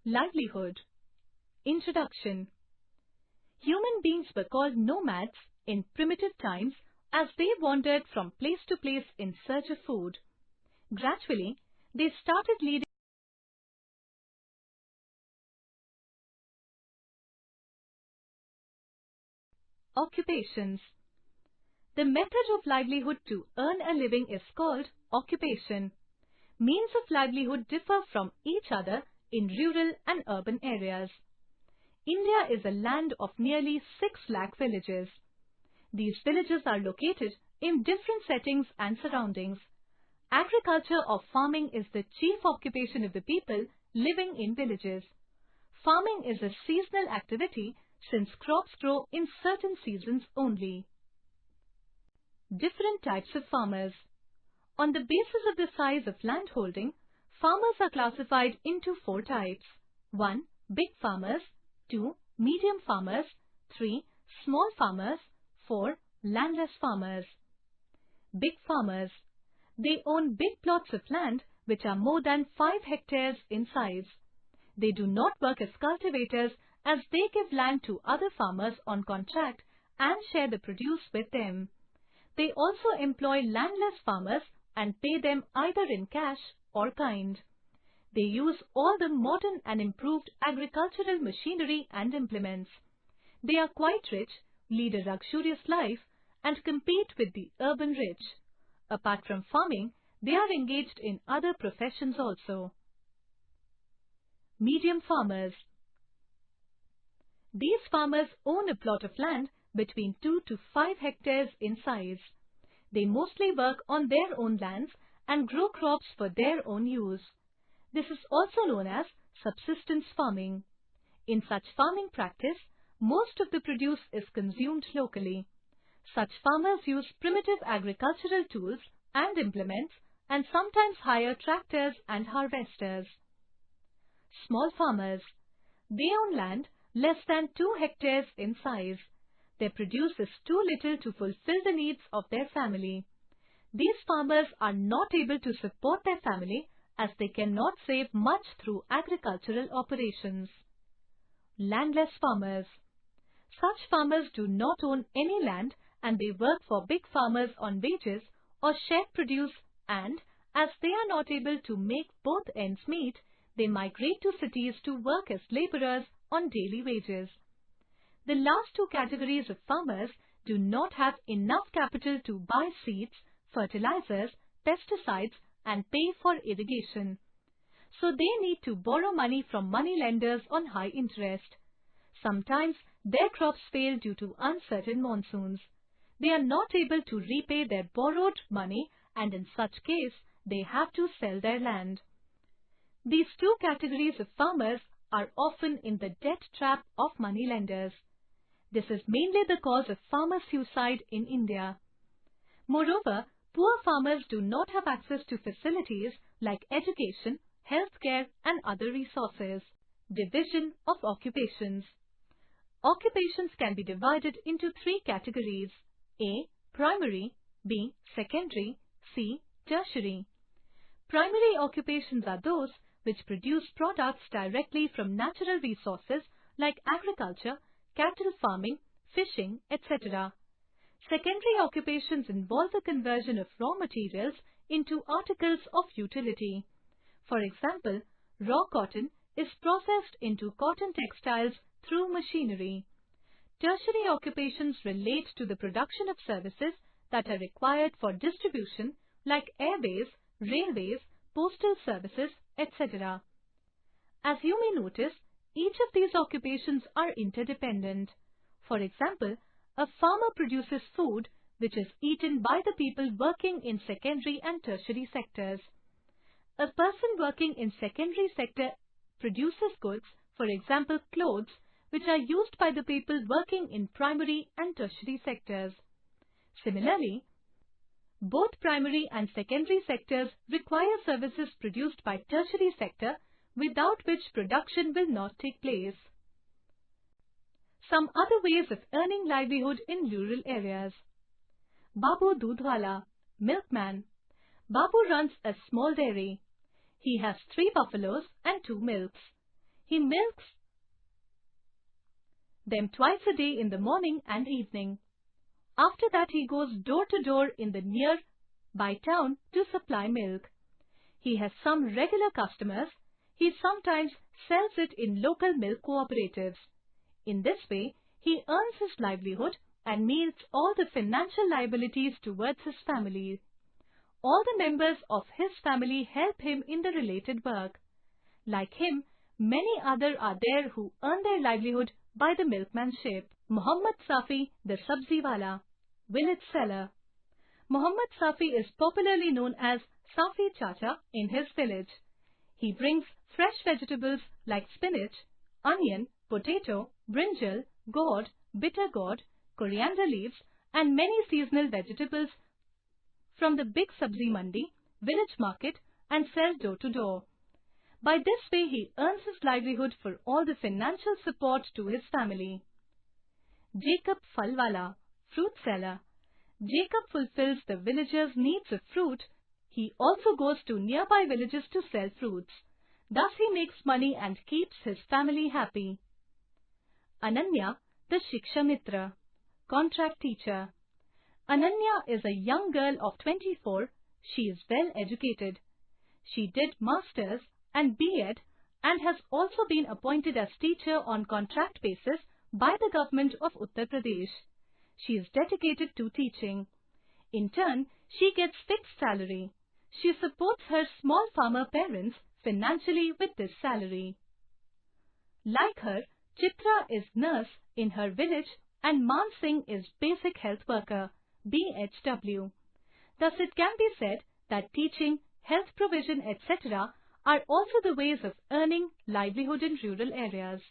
Livelihood. Introduction. Human beings were called nomads in primitive times as they wandered from place to place in search of food. Gradually, they started leading occupations. The method of livelihood to earn a living is called occupation. Means of livelihood differ from each other in rural and urban areas. India is a land of nearly 6 lakh villages. These villages are located in different settings and surroundings. Agriculture or farming is the chief occupation of the people living in villages. Farming is a seasonal activity since crops grow in certain seasons only. Different types of farmers. On the basis of the size of land holding, farmers are classified into 4 types. 1. Big farmers. 2. Medium farmers. 3. Small farmers. 4. Landless farmers. Big farmers. They own big plots of land which are more than 5 hectares in size. They do not work as cultivators as they give land to other farmers on contract and share the produce with them. They also employ landless farmers and pay them either in cash or kind. They use all the modern and improved agricultural machinery and implements. They are quite rich, lead a luxurious life, and compete with the urban rich. Apart from farming, they are engaged in other professions also. Medium farmers. These farmers own a plot of land between 2 to 5 hectares in size. They mostly work on their own lands and grow crops for their own use. This is also known as subsistence farming. In such farming practice, most of the produce is consumed locally. Such farmers use primitive agricultural tools and implements and sometimes hire tractors and harvesters. Small farmers. They own land less than 2 hectares in size. Their produce is too little to fulfill the needs of their family. These farmers are not able to support their family as they cannot save much through agricultural operations. Landless farmers. Such farmers do not own any land and they work for big farmers on wages or shared produce, and as they are not able to make both ends meet, they migrate to cities to work as laborers on daily wages. The last 2 categories of farmers do not have enough capital to buy seeds, fertilizers, pesticides, and pay for irrigation. So they need to borrow money from money lenders on high interest. Sometimes their crops fail due to uncertain monsoons. They are not able to repay their borrowed money, and in such case, they have to sell their land. These 2 categories of farmers are often in the debt trap of money lenders. This is mainly the cause of farmer suicide in India. Moreover, poor farmers do not have access to facilities like education, healthcare, and other resources. Division of occupations. Occupations can be divided into 3 categories: A. Primary, B. Secondary, C. Tertiary. Primary occupations are those which produce products directly from natural resources like agriculture, cattle farming, fishing, etc. Secondary occupations involve the conversion of raw materials into articles of utility. For example, raw cotton is processed into cotton textiles through machinery. Tertiary occupations relate to the production of services that are required for distribution like airways, railways, postal services, etc. As you may notice, each of these occupations are interdependent. For example, a farmer produces food which is eaten by the people working in secondary and tertiary sectors. A person working in secondary sector produces goods, for example clothes, which are used by the people working in primary and tertiary sectors. Similarly, both primary and secondary sectors require services produced by tertiary sector, without which production will not take place. Some other ways of earning livelihood in rural areas. Babu Dudhwala, milkman. Babu runs a small dairy. He has 3 buffaloes and 2 milks. He milks them twice a day in the morning and evening. After that, he goes door to door in the nearby town to supply milk. He has some regular customers. He sometimes sells it in local milk cooperatives. In this way, he earns his livelihood and meets all the financial liabilities towards his family. All the members of his family help him in the related work. Like him, many others are there who earn their livelihood by the milkmanship. Muhammad Safi, the Sabziwala, village seller. Muhammad Safi is popularly known as Safi Chacha in his village. He brings fresh vegetables like spinach, onion, potato, brinjal, gourd, bitter gourd, coriander leaves, and many seasonal vegetables from the big sabzi mandi, village market, and sells door to door. By this way, he earns his livelihood for all the financial support to his family. Jacob Falwala, fruit seller. Jacob fulfills the villagers' needs of fruit. He also goes to nearby villages to sell fruits. Thus he makes money and keeps his family happy. Ananya, the Shiksha Mitra, contract teacher. Ananya is a young girl of 24. She is well educated. She did Masters and B.Ed and has also been appointed as teacher on contract basis by the government of Uttar Pradesh. She is dedicated to teaching. In turn, she gets fixed salary. She supports her small farmer parents financially with this salary. Like her, Chitra is nurse in her village and Man Singh is basic health worker, BHW. Thus it can be said that teaching, health provision, etc. are also the ways of earning livelihood in rural areas.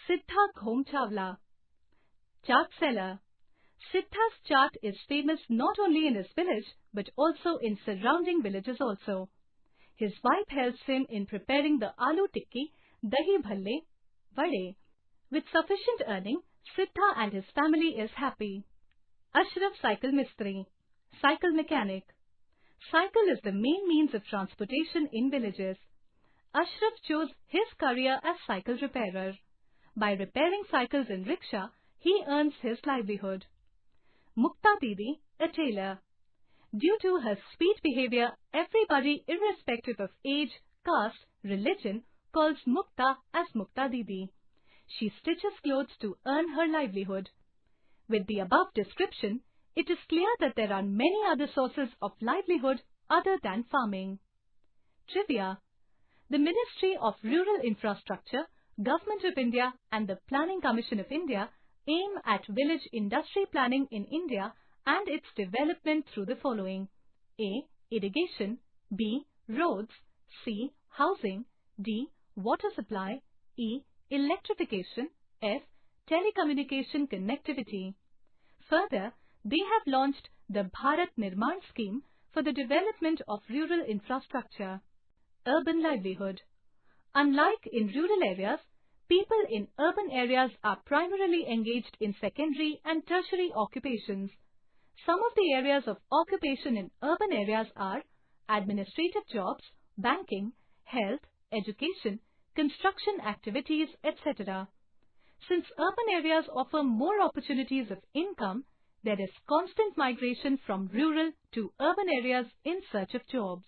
Siddha Ghom Chawla, chaat seller. Siddha's chaat is famous not only in his village but also in surrounding villages also. His wife helps him in preparing the aloo tikki, dahi bhalle, vade. With sufficient earning, Siddha and his family is happy. Ashraf Cycle Mistri, cycle mechanic. Cycle is the main means of transportation in villages. Ashraf chose his career as cycle repairer. By repairing cycles in rickshaw, he earns his livelihood. Mukta Didi, a tailor. Due to her sweet behavior, everybody, irrespective of age, caste, religion, calls Mukta as Mukta Didi. She stitches clothes to earn her livelihood. With the above description, it is clear that there are many other sources of livelihood other than farming. Trivia. The Ministry of Rural Infrastructure, Government of India and the Planning Commission of India aim at village industry planning in India and its development through the following: A. Irrigation, B. Roads, C. Housing, D. Water supply, E. Electrification, F. Telecommunication connectivity. Further, they have launched the Bharat Nirman scheme for the development of rural infrastructure. Urban livelihood. Unlike in rural areas, people in urban areas are primarily engaged in secondary and tertiary occupations. Some of the areas of occupation in urban areas are administrative jobs, banking, health, education, construction activities, etc. Since urban areas offer more opportunities of income, there is constant migration from rural to urban areas in search of jobs.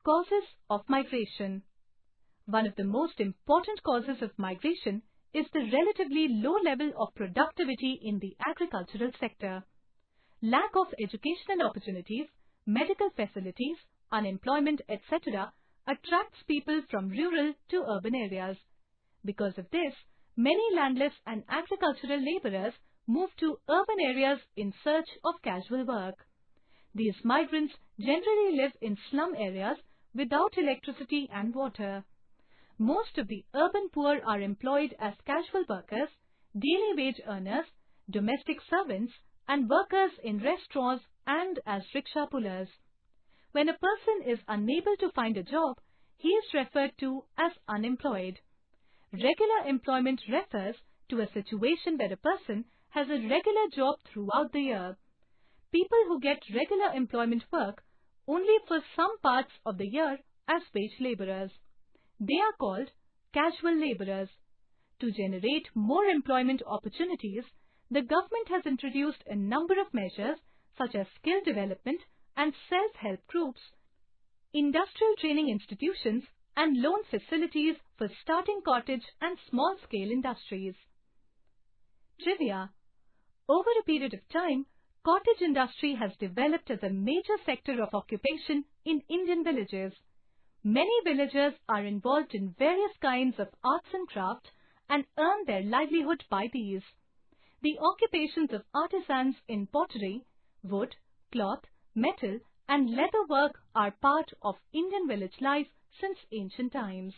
Causes of migration. One of the most important causes of migration is the relatively low level of productivity in the agricultural sector. Lack of educational opportunities, medical facilities, unemployment, etc. attracts people from rural to urban areas. Because of this, many landless and agricultural laborers move to urban areas in search of casual work. These migrants generally live in slum areas without electricity and water. Most of the urban poor are employed as casual workers, daily wage earners, domestic servants, and workers in restaurants and as rickshaw pullers. When a person is unable to find a job, he is referred to as unemployed. Regular employment refers to a situation where a person has a regular job throughout the year. People who get regular employment work only for some parts of the year as wage laborers. They are called casual laborers. To generate more employment opportunities, the government has introduced a number of measures such as skill development and self-help groups, industrial training institutions, and loan facilities for starting cottage and small-scale industries. Trivia: over a period of time, cottage industry has developed as a major sector of occupation in Indian villages. Many villagers are involved in various kinds of arts and crafts and earn their livelihood by these. The occupations of artisans in pottery, wood, cloth, metal, and leather work are part of Indian village life since ancient times.